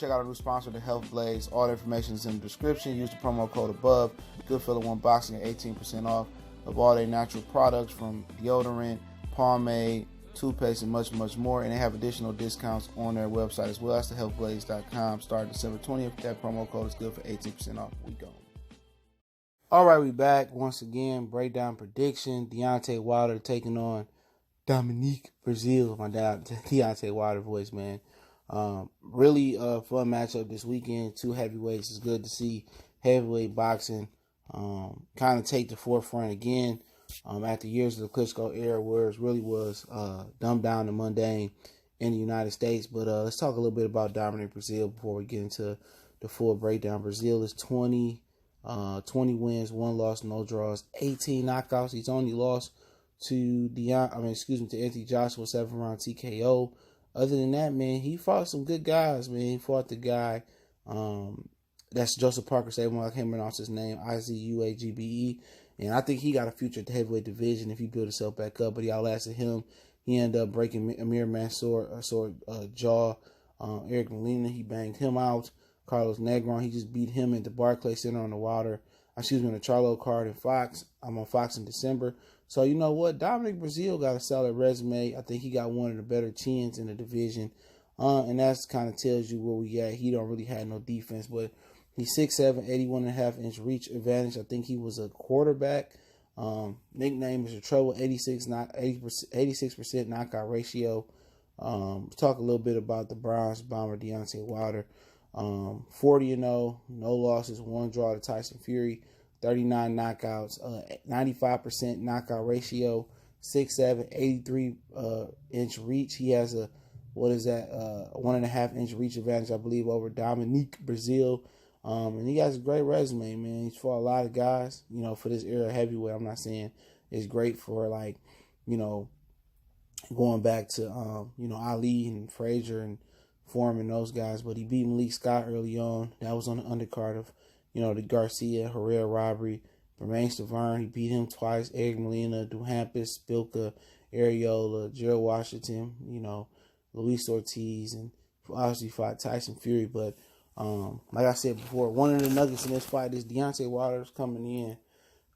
check out our new sponsor, the Health Blaze. All the information is in the description. Use the promo code above. Goodfellow Boxing at 18% off of all their natural products from deodorant, pomade, toothpaste, and much, much more. And they have additional discounts on their website as well. That's thehealthblaze.com. Starting December 20th. That promo code is good for 18% off. We go. All right, we back once again. Breakdown prediction. Deontay Wilder taking on Dominic Breazeale. My dad, Deontay Wilder voice, man. Really fun matchup this weekend. Two heavyweights. It's good to see heavyweight boxing kind of take the forefront again after years of the Klitschko era where it really was dumbed down and mundane in the United States. But let's talk a little bit about Dominic Breazeale before we get into the full breakdown. Breazeale is 20 wins, 1 loss, no draws, 18 knockouts. He's only lost to Anthony Joshua 7-round TKO. Other than that, man, he fought some good guys, man. He fought the guy, that's Joseph Parker Stable. I can't pronounce his name, Izuagbe. And I think he got a future at the heavyweight division if he built himself back up. But he outlasted him. He ended up breaking Amir Mansour's jaw. Eric Molina, he banged him out. Carlos Negron, he just beat him at the Barclays Center on the Charlo card in Fox. I'm on Fox in December. So you know what? Dominic Breazeale got a solid resume. I think he got one of the better chins in the division. And that kind of tells you where we at. He don't really have no defense, but he's 6'7", 81.5-inch reach advantage. I think he was a quarterback. Nickname is the Trouble, 86% knockout ratio. Talk a little bit about the Bronze Bomber, Deontay Wilder. 40-0, no losses, 1 draw to Tyson Fury, 39 knockouts, 95% knockout ratio, 6'7", 83-inch reach. He has a 1.5-inch reach advantage, I believe, over Dominic Breazeale. And he has a great resume, man. He's fought a lot of guys, for this era of heavyweight. I'm not saying it's great for, going back to, Ali and Frazier and Foreman, those guys. But he beat Malik Scott early on. That was on the undercard of, the Garcia, Herrera robbery. Romain Stavern, he beat him twice. Eric Molina, Duhambis, Spilka, Areola, Gerald Washington, Luis Ortiz, and obviously fought Tyson Fury. But like I said before, one of the nuggets in this fight is Deontay Wilder's coming in.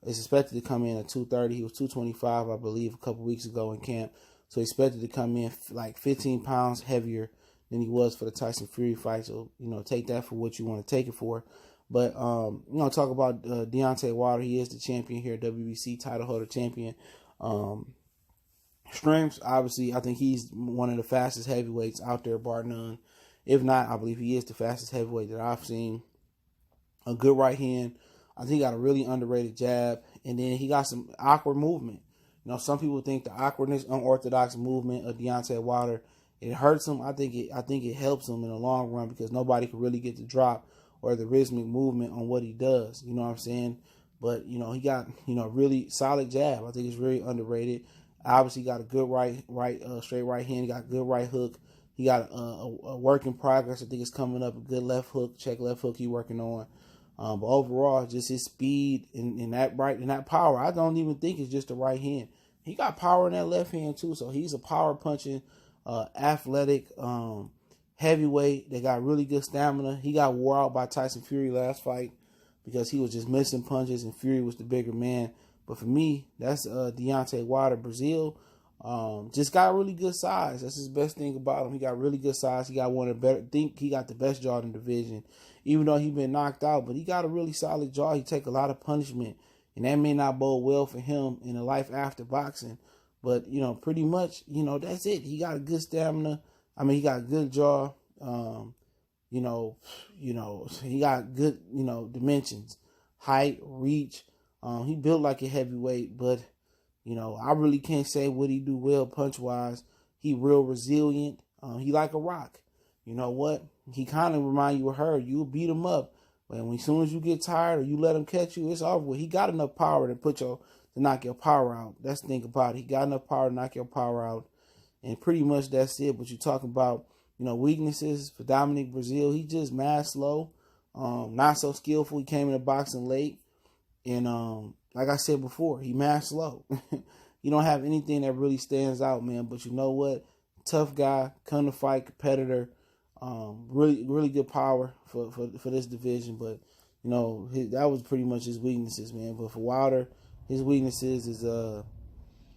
It's expected to come in at 230. He was 225, I believe, a couple weeks ago in camp. So expected to come in like 15 pounds heavier than he was for the Tyson Fury fight. So, take that for what you want to take it for. But, talk about Deontay Wilder. He is the champion here, WBC title holder champion. Strengths, obviously, I think he's one of the fastest heavyweights out there, bar none. If not, I believe he is the fastest heavyweight that I've seen. A good right hand. I think he got a really underrated jab. And then he got some awkward movement. Some people think the awkwardness, unorthodox movement of Deontay Wilder, it hurts him. I think it helps him in the long run because nobody can really get the drop or the rhythmic movement on what he does. You know what I'm saying? But, he got, really solid jab. I think it's really underrated. Obviously, got a good straight right hand. He got a good right hook. He got a work in progress. I think it's coming up. A good left hook, check left hook he working on. But overall, just his speed and that power. I don't even think it's just the right hand. He got power in that left hand too. So he's a power punching, athletic heavyweight. They got really good stamina. He got wore out by Tyson Fury last fight because he was just missing punches and Fury was the bigger man. But for me, that's Deontay Wilder. Breazeale just got really good size. That's his best thing about him. He got really good size. He got one of the better. Think he got the best jaw in the division, even though he been knocked out. But he got a really solid jaw. He take a lot of punishment, and that may not bode well for him in a life after boxing. But pretty much, that's it. He got a good stamina. I mean, he got a good jaw. He got good, dimensions, height, reach. He built like a heavyweight, but I really can't say what he do well punch-wise. He real resilient. He like a rock. You know what? He kind of remind you of her. You'll beat him up, but as soon as you get tired or you let him catch you, it's over with. He got enough power to knock your power out. That's the thing about it. He got enough power to knock your power out, and pretty much that's it. But you talk about weaknesses for Dominic Breazeale. He just mad slow, not so skillful. He came into boxing late, and like I said before, he mad slow. You don't have anything that really stands out, man. But you know what? Tough guy, come to fight, competitor. Really, really good power for this division, but that was pretty much his weaknesses, man. But for Wilder, his weaknesses is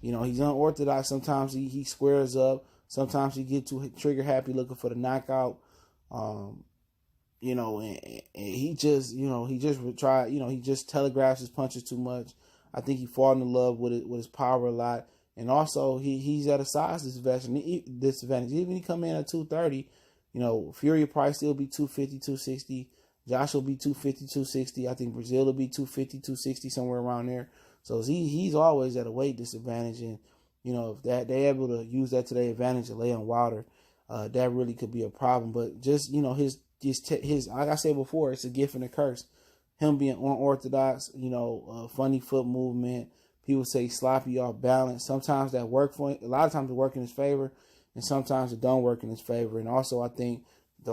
he's unorthodox. Sometimes he squares up. Sometimes he get too trigger happy looking for the knockout. And he just he just telegraphs his punches too much. I think he fallen in love with his power a lot, and also he's at a size disadvantage. Even he come in at 230, Fury will probably still be 250, 260. Josh will be 250, 260. I think Breazeale will be 250, 260, somewhere around there. So he's always at a weight disadvantage, and if they're able to use that to their advantage and lay on Wilder, that really could be a problem. But just his like I said before, it's a gift and a curse. Him being unorthodox, funny foot movement. People say sloppy, off balance. Sometimes that work for him. A lot of times it work in his favor, and sometimes it don't work in his favor. And also, I think he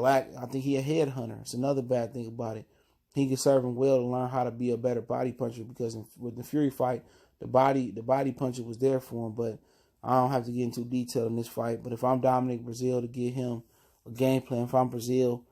a headhunter. It's another bad thing about it. He could serve him well to learn how to be a better body puncher, because with the Fury fight, the body puncher was there for him. But I don't have to get into detail in this fight. But if I'm Dominic Breazeale, to get him a game plan, if I'm Breazeale,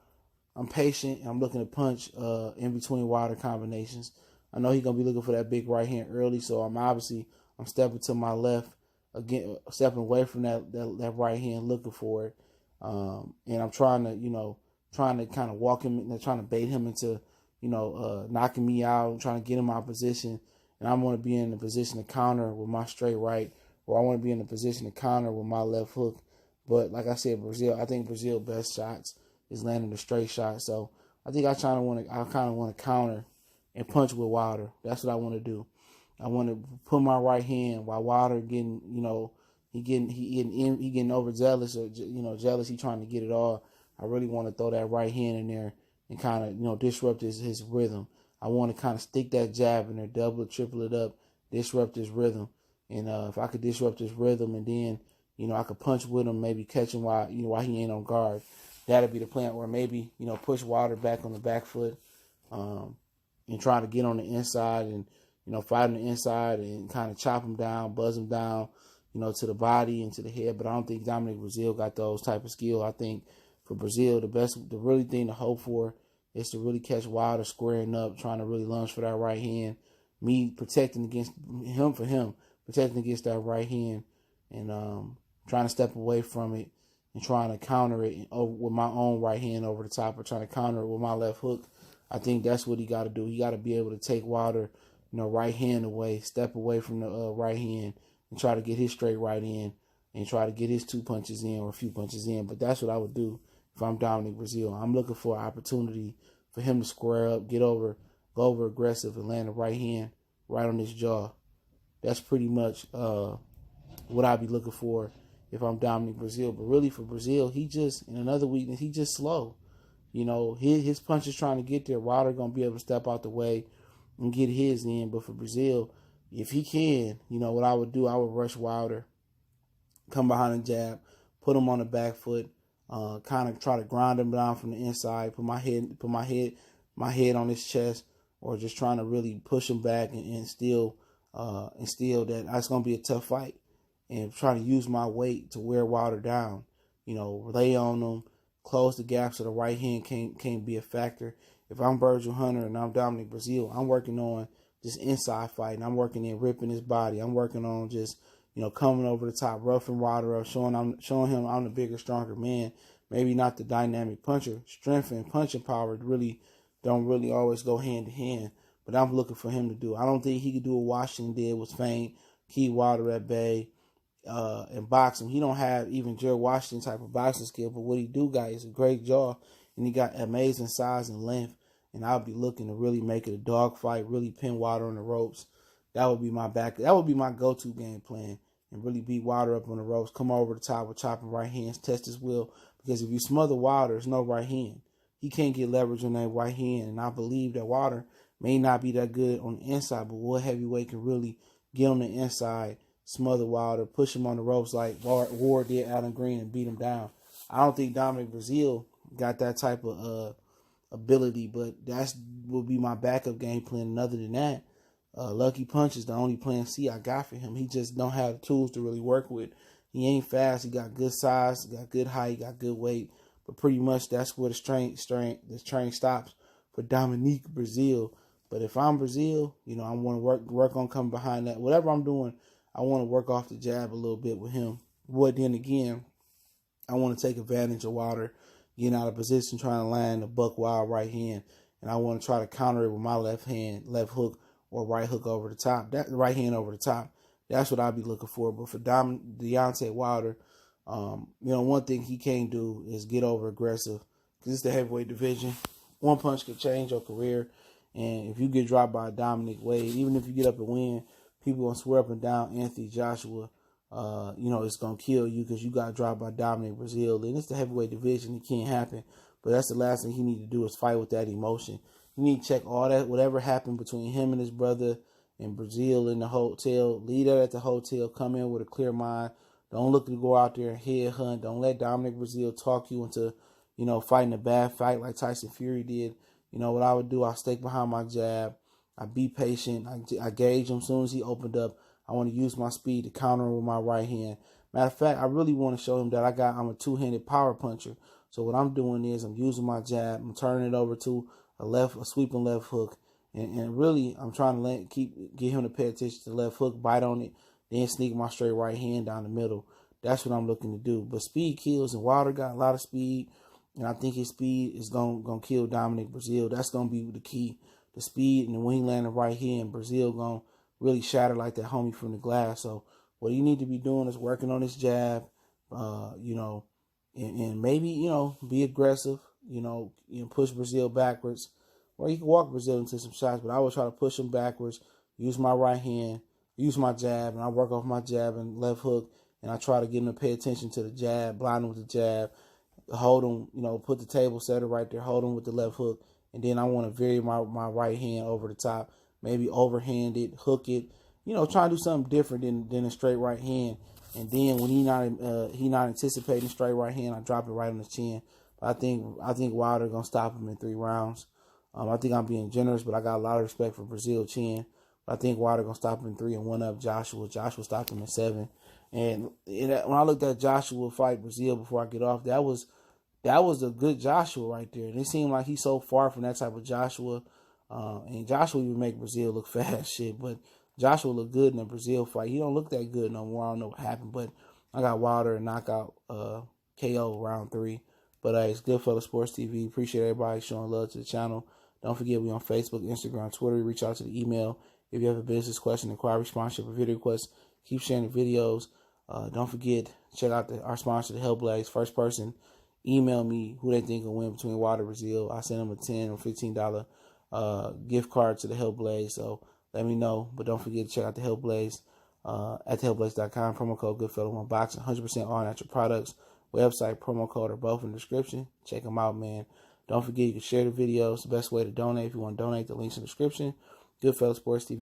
I'm patient, and I'm looking to punch in between Wilder combinations. I know he's going to be looking for that big right hand early, so I'm stepping to my left, again, stepping away from that right hand, looking for it. And I'm trying to kind of walk him, trying to bait him into, knocking me out, trying to get in my position. And I want to be in the position to counter with my straight right, or I want to be in the position to counter with my left hook. But like I said, I think Breazeale best shots is landing the straight shot. So I think I kind of want to counter and punch with Wilder. That's what I want to do. I want to put my right hand while Wilder getting, he getting overzealous, or jealous. He trying to get it all. I really want to throw that right hand in there and kind of disrupt his rhythm. I want to kind of stick that jab in there, double it, triple it up, disrupt his rhythm. And if I could disrupt his rhythm, and then I could punch with him, maybe catch him while he ain't on guard. That'd be the plan. Or maybe push Wilder back on the back foot, and try to get on the inside and fight on the inside and kind of chop him down, buzz him down, to the body and to the head. But I don't think Dominic Breazeale got those type of skill. I think for Breazeale, the really thing to hope for is to really catch Wilder squaring up, trying to really lunge for that right hand. Me protecting against protecting against that right hand, and trying to step away from it and trying to counter it with my own right hand over the top, or trying to counter it with my left hook. I think that's what he got to do. He got to be able to take Wilder, right hand away, step away from the right hand, and try to get his straight right in, and try to get his 2 punches in, or a few punches in. But that's what I would do if I'm Dominic Breazeale. I'm looking for an opportunity for him to square up, go over aggressive, and land a right hand right on his jaw. That's pretty much what I'd be looking for if I'm Dominic Breazeale. But really, for Breazeale, and another weakness, he just slow. His punch is trying to get there. Wilder going to be able to step out the way and get his in. But for Breazeale, if he can, what I would do, I would rush Wilder, come behind the jab, put him on the back foot, kind of try to grind him down from the inside, put my head on his chest, or just trying to really push him back and steal that. That's going to be a tough fight, and trying to use my weight to wear Wilder down, lay on him, close the gap so the right hand can't be a factor. If I'm Virgil Hunter and I'm Dominic Breazeale, I'm working on just inside fighting. I'm working in ripping his body. I'm working on just, coming over the top, roughing Wilder up, showing him I'm the bigger, stronger man. Maybe not the dynamic puncher. Strength and punching power don't really always go hand to hand. But I'm looking for him to do. I don't think he could do what Washington did, was feint, keep Wilder at bay, and box him. He don't have even Jared Washington type of boxing skill, but what he do got is a great jaw, and he got amazing size and length. And I'll be looking to really make it a dog fight, really pin Wilder on the ropes. That would be my go-to game plan, and really beat Wilder up on the ropes, come over the top with chopping right hands, test his will. Because if you smother Wilder, there's no right hand. He can't get leverage on that right hand, and I believe that Wilder may not be that good on the inside, but what heavyweight can really get on the inside, smother Wilder, push him on the ropes like Ward did Alan Green, and beat him down. I don't think Dominic Breazeale got that type of ability, but that will be my backup game plan. And other than that, Lucky Punch is the only plan C I got for him. He just don't have the tools to really work with. He ain't fast. He got good size, he got good height, got good weight, But pretty much that's where the train stops for Dominic Breazeale. But if I'm Breazeale, I want to work on coming behind that. Whatever I'm doing, I want to work off the jab a little bit with him. But then again, I want to take advantage of Wilder getting out of position, trying to land a buck wild right hand, and I want to try to counter it with my left hook or right hook over the top. That right hand over the top. That's what I'd be looking for. But for Deontay Wilder, one thing he can't do is get over aggressive because it's the heavyweight division. One punch could change your career, and if you get dropped by Dominic Wade, even if you get up and win, people gonna swear up and down Anthony Joshua. It's going to kill you because you got dropped by Dominic Breazeale. And it's the heavyweight division. It can't happen. But that's the last thing he need to do is fight with that emotion. You need to check all that, whatever happened between him and his brother and Breazeale in the hotel. Leave that at the hotel. Come in with a clear mind. Don't look to go out there and headhunt. Don't let Dominic Breazeale talk you into, fighting a bad fight like Tyson Fury did. What I would do, I stay behind my jab. I be patient. I gauge him as soon as he opened up. I want to use my speed to counter him with my right hand. Matter of fact, I really want to show him that I'm a two-handed power puncher. So what I'm doing is I'm using my jab. I'm turning it over to a sweeping left hook. And really, I'm trying to get him to pay attention to the left hook, bite on it, then sneak my straight right hand down the middle. That's what I'm looking to do. But speed kills, and Wilder got a lot of speed. And I think his speed is going to kill Dominic Breazeale. That's going to be the key, the speed. And when he land the right hand, Breazeale going to really shatter like that homie from the glass. So what you need to be doing is working on his jab, and maybe, be aggressive, push Breazeale backwards. Or you can walk Breazeale into some shots, but I would try to push him backwards, use my right hand, use my jab, and I work off my jab and left hook, and I try to get him to pay attention to the jab, blind him with the jab, hold him, put the table setter right there, hold him with the left hook, and then I want to vary my right hand over the top. Maybe overhand it, hook it, try to do something different than a straight right hand. And then when he not anticipating straight right hand, I drop it right on the chin. But I think Wilder gonna stop him in 3 rounds. I think I'm being generous, but I got a lot of respect for Breazeale chin. But I think Wilder gonna stop him in 3 and 1-up Joshua. Joshua stopped him in 7. And when I looked at Joshua fight Breazeale before I get off, that was a good Joshua right there. And it seemed like he's so far from that type of Joshua. And Joshua even make Breazeale look fast shit, but Joshua looked good in the Breazeale fight. He don't look that good no more. I don't know what happened, but I got Wilder and knockout KO round 3. But it's Goodfellas Sports TV. Appreciate everybody showing love to the channel. Don't forget we on Facebook, Instagram, Twitter. Reach out to the email if you have a business question, inquiry, sponsorship, or video request. Keep sharing the videos. Don't forget check out our sponsor, the Hellblades. First person email me who they think will win between Wilder and Breazeale. I send them a $10 or $15 gift card to the Hellblades. So let me know. But don't forget to check out the Hellblades at thehellblades.com. Promo code Goodfellow Unboxing. 100% all natural products. Website, promo code are both in the description. Check them out, man. Don't forget you can share the videos. The best way to donate if you want to donate. The links in the description. Goodfellas Sports TV.